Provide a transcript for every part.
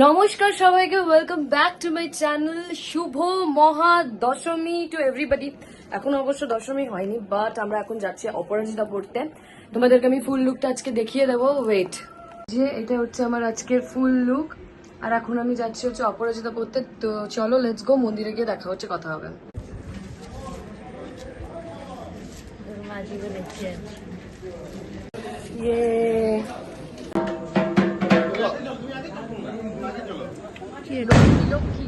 নমস্কার সবাইকে, welcome back to my channel. শুভ মহা দশমী টু এভরিবডি। এখন অবশ্য দশমী হয়নি, বাট আমরা এখন যাচ্ছি অপরাজিতা পড়তে। তোমাদেরকে আমি ফুল লুকটা আজকে দেখিয়ে দেবো, ওয়েট। যে এটা হচ্ছে আমার আজকের ফুল লুক, আর এখন আমি যাচ্ছি হচ্ছে অপরাজিতা পড়তে। তো চলো লেটস গো, মন্দিরে গিয়ে দেখা হচ্ছে, কথা হবে। লক্ষ্মী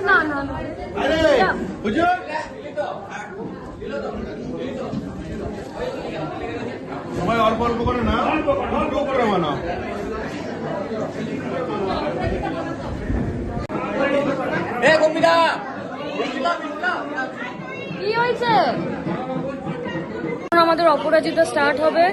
না না না সবাই অল্প অল্প করে না, অল্প করে বানাও। কি হয়েছে? আমাদের অপরাজিতা স্টার্ট হবে।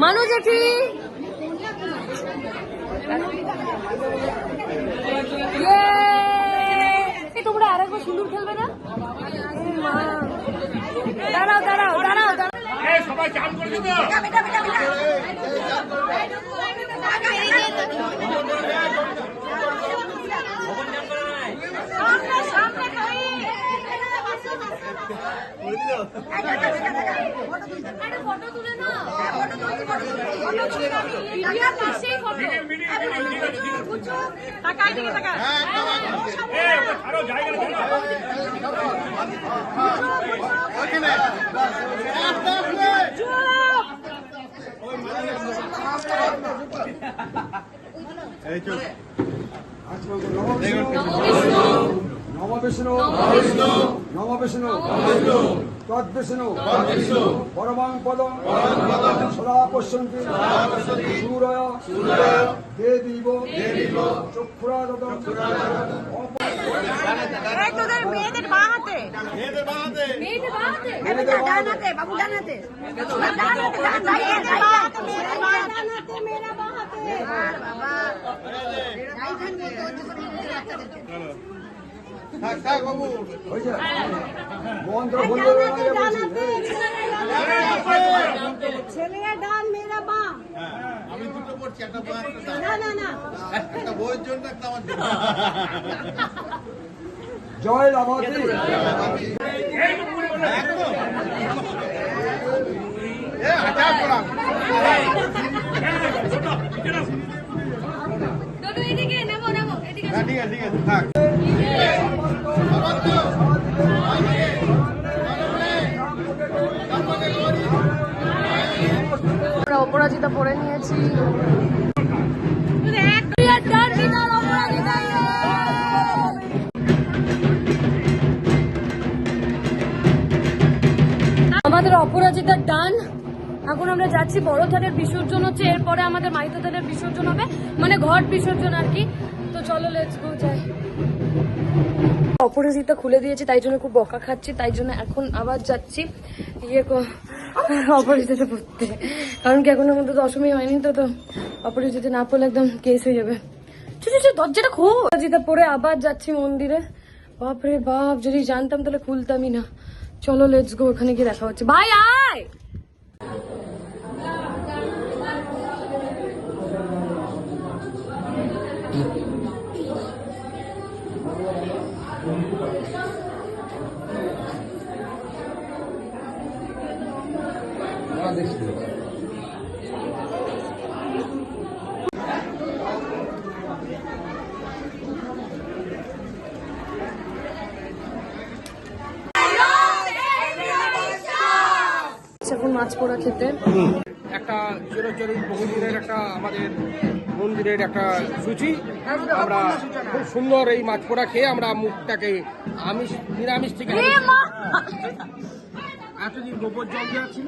মানু জেঠি, তোমরা আর একবার সিঁদুর খেলবে না? দাঁড়াও দাঁড়াও দাঁড়াও দাঁড়াও, সবাই চান করে দিত। নম বিষ্ণু নম বিষ্ণু তদ্বিষ্ণু পরমাং পদং সদা পশ্যন্তি সূরয় দেবীব চক্ষুরাদতং। তোদের মেয়েদের বাঁ হাতে, ডান হাতে, বাবু ডান হাতে, মেয়েরা বাঁ হাতে। মন্ত্র বলতে ছেলেরা ডান, মেয়েরা বাঁ। আমি দুটো পড়ছি, একটা বই একটা না না না, একটা বইয়ের জন্য, একটা আমার জন্য। জয় রামাতি। ঠিক আছে থাক। আমরা অপরাজিতা পড়ে নিয়েছি। আমাদের অপরাজিতা ডান। এখন আমরা যাচ্ছি, বড় থানের বিসর্জন হচ্ছে, এরপরে আমাদের মাইতো থানের বিসর্জন হবে, মানে ঘট বিসর্জন আর কি। তো চলো লেটস গো যাই। অপরাজিতা খুলে দিয়েছি, তাই জন্য খুব বকা খাচ্ছি, তাই জন্য এখন আবার যাচ্ছি অপরাজিতা পড়তে। কারণ কি এখন আমাদের দশমী হয়নি, তো অপরাজিতা না পড়লে একদম কেস হয়ে যাবে। দরজাটা খোল। অপরাজিতা পড়ে আবার যাচ্ছি মন্দিরে। বাপরে বাপ, যদি জানতাম তাহলে খুলতামই না। চলো লেটস গো, ওখানে গিয়ে দেখা হচ্ছে। ভাই আয়। এখন মাছ পোড়া খেতে একটা চিরচরিত বহুদিনের একটা আমাদের মন্দিরের একটা সূচি। আমরা খুব সুন্দর এই মাছ পোড়া খেয়ে আমরা মুখটাকে নিরামিষ থেকে এতদিন গোবর জল দেওয়া ছিল।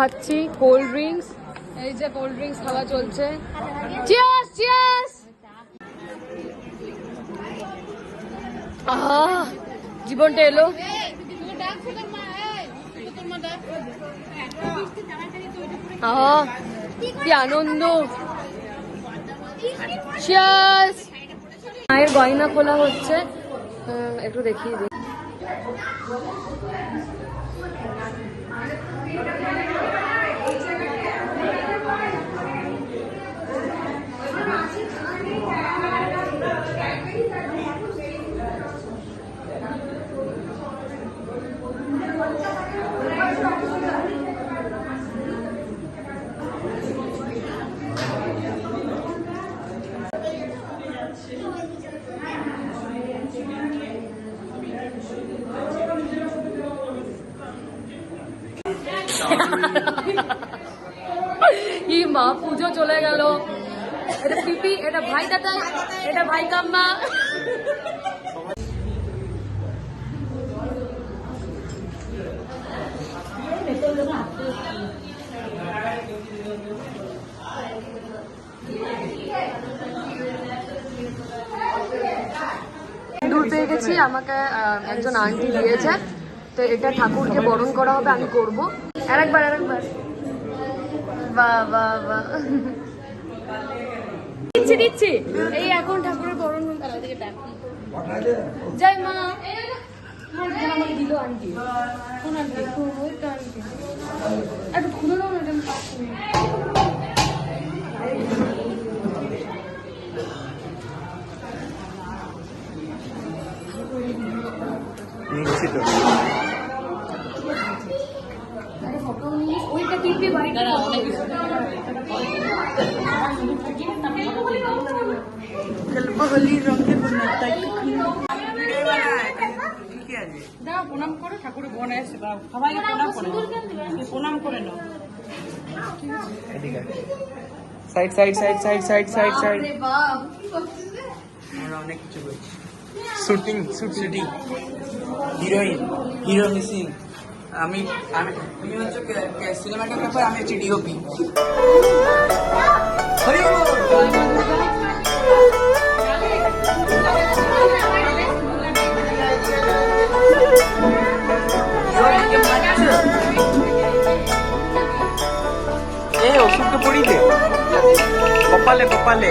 খাচ্ছি কোল্ড ড্রিঙ্কস, এই যে কোল্ড ড্রিঙ্কস খাওয়া চলছে। Cheers cheers. জীবনটা এলো। কি আনন্দ। চিয়ার্স। মায়ের গয়না খোলা হচ্ছে, একটু দেখিয়ে দিই। ই মা, পুজো চলে গেল। এটা পিপি, এটা ভাই দাদা, এটা ভাই কাম্মা। দূর পেয়ে গেছি, আমাকে একজন আন্টি দিয়েছে। তো এটা ঠাকুরকে বরণ করা হবে, আমি করব। আরেকবার আরেকবার। বাহ বাহ বাহ। দিচ্ছি দিচ্ছি। এই এখন ঠাকুরের বরণ হবে। জয় মা। আমাকে দিল আন্টি। কোন আন্টি? ওইটা আন্টি। একটু খুলে দাও না, এটা আমি পাচ্ছি না। নিশ্চিত ওইটা পিপি ভাই দাও প্রণাম করো, ঠাকুরের বোন এসে দাও, সবাইকে প্রণাম করে প্রণাম করে নাও। Side side side side side side side. আমরা অনেক কিছু করছি। Shooting shooting. Heroine, hero missing. আমি তুমি হচ্ছে সিনেমাটোগ্রাফার, আমি হচ্ছে ডিওপি। ওষুধটা পড়ি দে কপালে কপালে।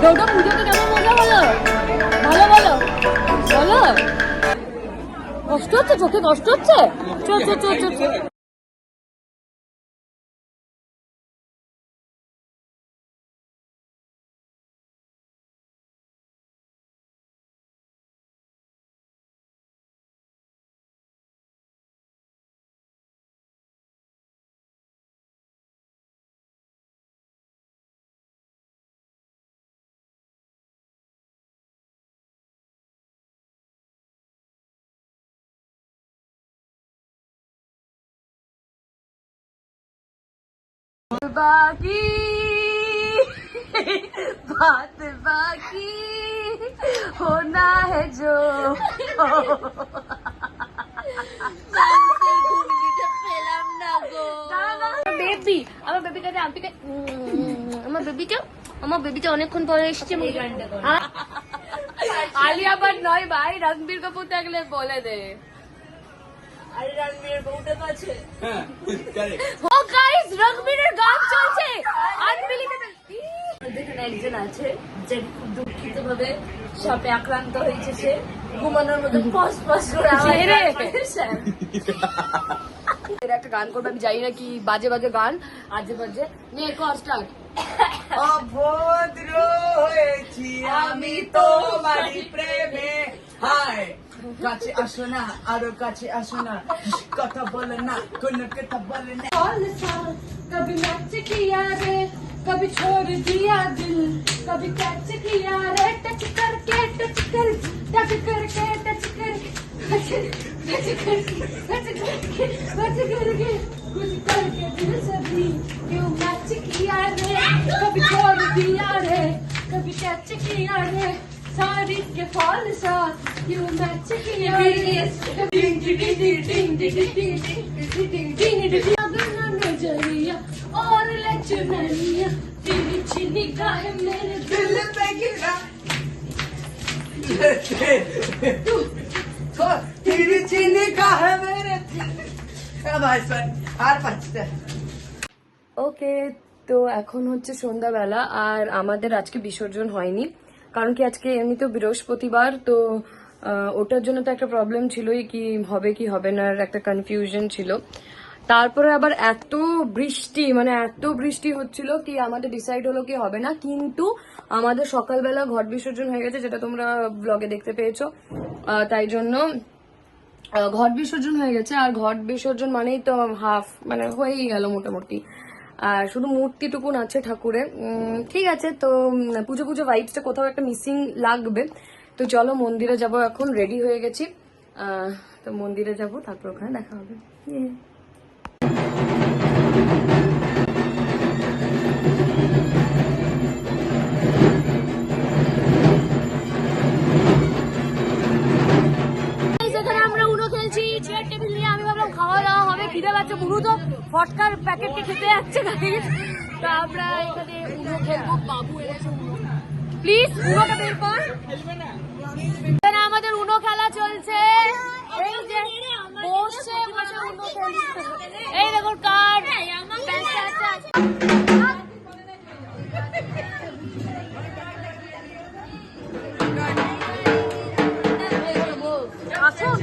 দুর্গা পুজোতে কেমন মজা হলো? ভালো বলো, বলো। কষ্ট হচ্ছে, চোখে কষ্ট হচ্ছে? চল চল চল চল চল। बाकी बात बाकी होना है जो বেবি, আমার বেবিটাকে আমার বেবিকে আমার বেবিটা অনেকক্ষণ পরে এসছে আলিয়া ভাট নয় ভাই, রণবীর কাপুর থাকলে বলে দে। আরে রণবীরের বউটা তো আছে। ও গাইস, রণবীরের গান চলছে, আনবিলিভেবল। দেখুন একজন আছে যে খুব দুঃখিত ভাবে সাপে আক্রান্ত হয়েছে, সে ঘুমানোর মধ্যে ফস ফস করে এর একটা গান করবে, আমি জানি না কি বাজে বাজে গান, আজে বাজে নিয়ে কর স্টার্ট। অভদ্র হয়েছি আমি তোমারই প্রেমে, হায় কাছে আসো না, আরো কাছে আসো না, কথা বলে না, কোনো কথা বলে না। कभी मैच किया रे, कभी छोड़ दिया दिल, कभी कैच किया रे, टच करके टच कर, टच करके टच कर, टच करके टच करके टच करके कुछ करके दिल से भी क्यों मैच किया रे, कभी छोड़ दिया रे, कभी कैच किया रे, सारी के फॉल साथ क्यों मैच किया रे, डिंग डिंग डिंग डिंग डिंग डिंग डिंग डिंग नजरिया और लचमनिया, तेरी छिनी गाहे मेरे दिल पे गिरा, तेरी चीनी का है मेरे भाई सर আর পাঁচটা। ওকে, তো এখন হচ্ছে সন্ধ্যাবেলা আর আমাদের আজকে বিসর্জন হয়নি, কারণ কি আজকে এমনি তো বৃহস্পতিবার, তো ওটার জন্য তো একটা প্রবলেম ছিলই, কি হবে না একটা কনফিউশন ছিল। তারপরে আবার এত বৃষ্টি হচ্ছিল কি আমাদের ডিসাইড হলো কি হবে না, কিন্তু আমাদের সকালবেলা ঘট বিসর্জন হয়ে গেছে, যেটা তোমরা ব্লগে দেখতে পেয়েছো। তাই জন্য ঘট বিসর্জন হয়ে গেছে, আর ঘট বিসর্জন মানেই তো হাফ হয়েই গেল মোটামুটি, আর শুধু মূর্তিটুকুন আছে ঠাকুরের। ঠিক আছে, তো পুজো পুজো ভাইবসটা কোথাও একটা মিসিং লাগবে, তো চলো মন্দিরে যাব, এখন রেডি হয়ে গেছি, তো মন্দিরে যাব, তারপর ওখানে দেখা হবে। আমরা উনো খেলছি চেয়ার টেবিল নিয়ে, আমি ভাবলাম খাওয়া দাওয়া হবে, খিদে পাচ্ছে, বুড়ো তো ফটকার প্যাকেটকে খেতে যাচ্ছে গাইস, তো আমরা এখানে উনো খেলবো। বাবু প্লিজ উনোটা বের কর, আমাদের উনো খেলা চলছে, এই যে বসে বসে উনো খেলছে, এই দেখুন কার্ড আসুন।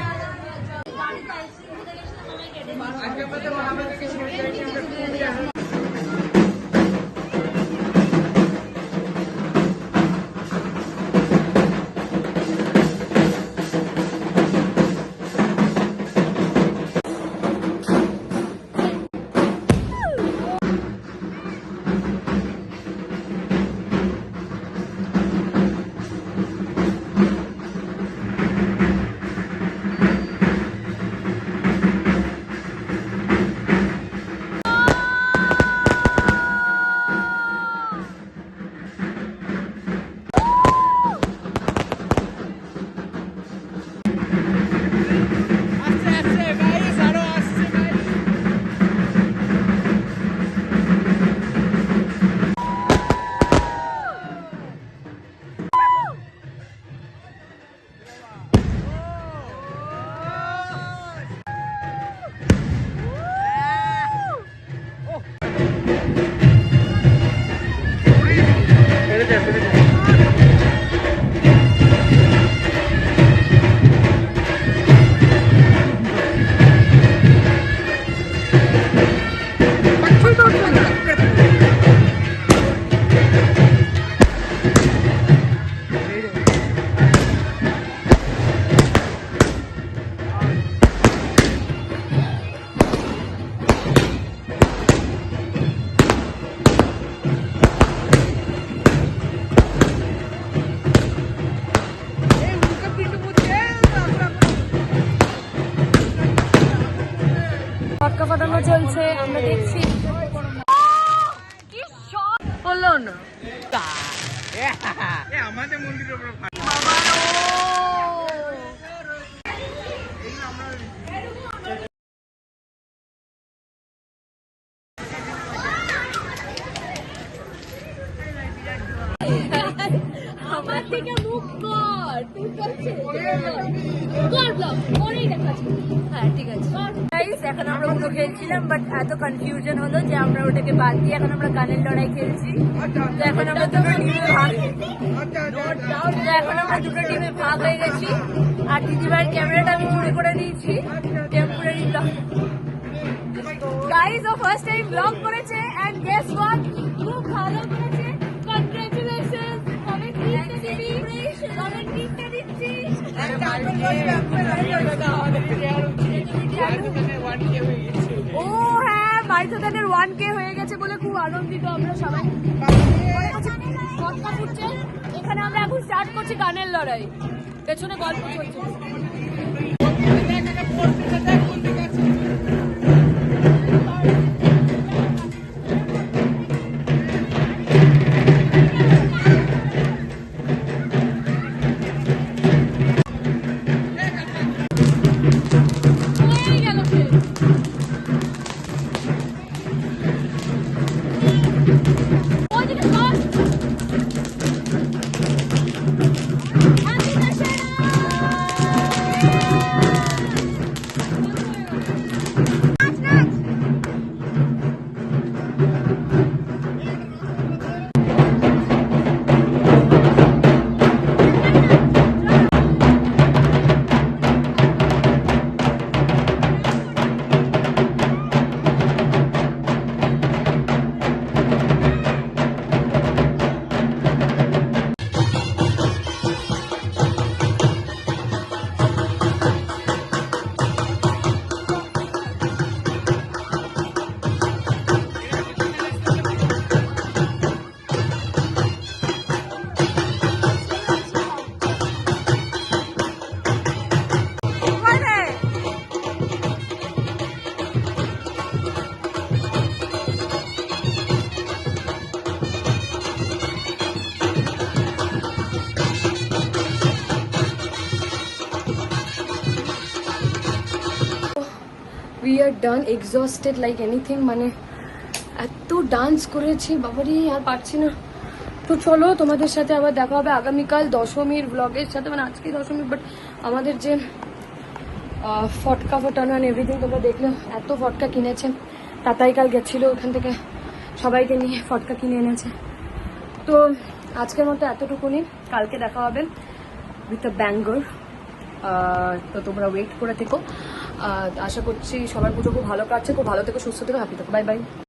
পটকা ফাটানো চলছে, আমরা দেখছি। কি শট হলো না, আমাদের মন্দিরের উপর থেকে মুখ কর তুই করছিস কর ব্লগ পরেই দেখাচ্ছি হ্যাঁ ঠিক আছে গাইস এখন আমরা উনো খেলছিলাম বাট এত কনফিউশন হলো যে আমরা ওটাকে বাদ দিয়ে এখন আমরা গানের লড়াই খেলছি তো এখন আমরা দুটো টিমে ভাগ তো এখন আমরা দুটো টিমে ভাগ হয়ে গেছি আর দিদিভাইয়ের ক্যামেরাটা আমি চুরি করে নিয়েছি টেম্পোরারি ব্লগ গাইস ও ফার্স্ট টাইম ব্লগ করেছে এন্ড গেস হোয়াট খুব ভালো করেছে কনগ্রাচুলেশনস কমেন্ট দিচ্ছি ও হ্যাঁ মাইথনের 1K হয়ে গেছে বলে খুব আনন্দিত আমরা সবাই কথা ফুটছে এখানে আমরা এখন স্টার্ট করছি গানের লড়াই পেছনে গল্প চলছে we are done exhausted like anything মানে এত ডান্স করেছি বাবারি আর পারছি না তো চলো তোমাদের সাথে আবার দেখা হবে আগামীকাল দশমীর ব্লগের সাথে মানে আজকে দশমী বাট আমাদের যে ফটকা ফটানো অ্যান্ড এভরিথিং তোমরা দেখলে এত ফটকা কিনেছে তাতাই কাল গেছিল ওখান থেকে সবাইকে নিয়ে ফটকা কিনে এনেছে তো আজকের মতো এতটুকুনি কালকে দেখা হবে উইথ আ ব্যাঙ্গর তো তোমরা ওয়েট করে থেকো আশা করছি সবার পুজো খুব ভালো কাটছে খুব ভালো থেকো সুস্থ থেকো হ্যাপি থেকো বাই বাই